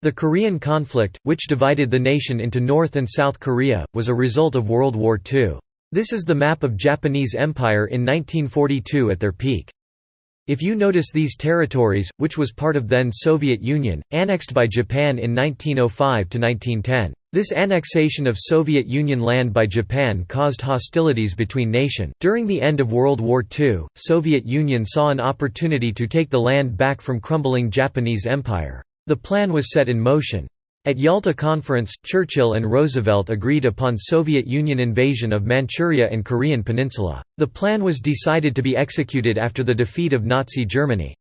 The Korean conflict, which divided the nation into North and South Korea, was a result of World War II. This is the map of Japanese Empire in 1942 at their peak. If you notice these territories, which was part of then Soviet Union, annexed by Japan in 1905 to 1910. This annexation of Soviet Union land by Japan caused hostilities between nations. During the end of World War II, Soviet Union saw an opportunity to take the land back from crumbling Japanese Empire. The plan was set in motion. At Yalta Conference, Churchill and Roosevelt agreed upon Soviet Union invasion of Manchuria and Korean Peninsula. The plan was decided to be executed after the defeat of Nazi Germany.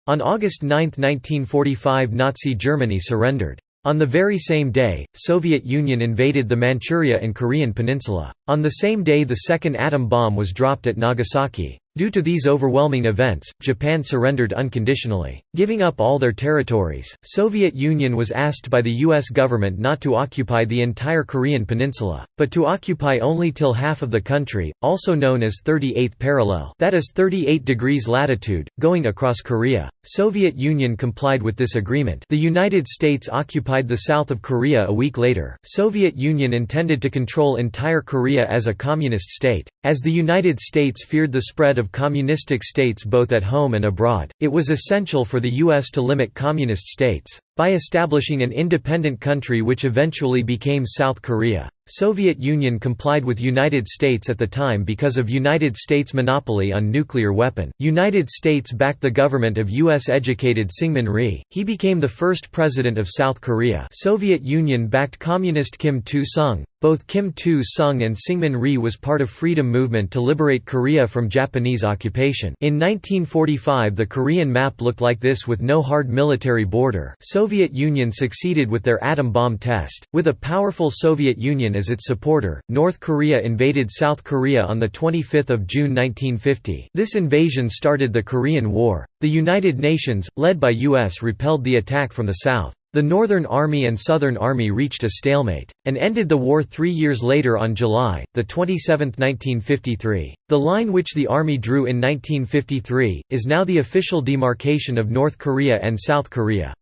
On August 9, 1945, Nazi Germany surrendered. On the very same day, Soviet Union invaded the Manchuria and Korean Peninsula. On the same day the second atom bomb was dropped at Nagasaki. Due to these overwhelming events, Japan surrendered unconditionally, giving up all their territories. Soviet Union was asked by the US government not to occupy the entire Korean peninsula, but to occupy only till half of the country, also known as 38th parallel, that is 38 degrees latitude, going across Korea. Soviet Union complied with this agreement. The United States occupied the south of Korea a week later. Soviet Union intended to control entire Korea as a communist state. As the United States feared the spread of communistic states both at home and abroad, it was essential for the U.S. to limit communist states. By establishing an independent country which eventually became South Korea, Soviet Union complied with United States at the time because of United States monopoly on nuclear weapon. United States backed the government of US-educated Syngman Rhee. He became the first president of South Korea. Soviet Union backed communist Kim Il-sung. Both Kim Il-sung and Syngman Rhee was part of freedom movement to liberate Korea from Japanese occupation. In 1945 the Korean map looked like this with no hard military border. Soviet Union succeeded with their atom bomb test. With a powerful Soviet Union as its supporter, North Korea invaded South Korea on 25 June 1950. This invasion started the Korean War. The United Nations, led by US, repelled the attack from the south. The Northern Army and Southern Army reached a stalemate, and ended the war 3 years later on July 27, 1953. The line which the Army drew in 1953, is now the official demarcation of North Korea and South Korea.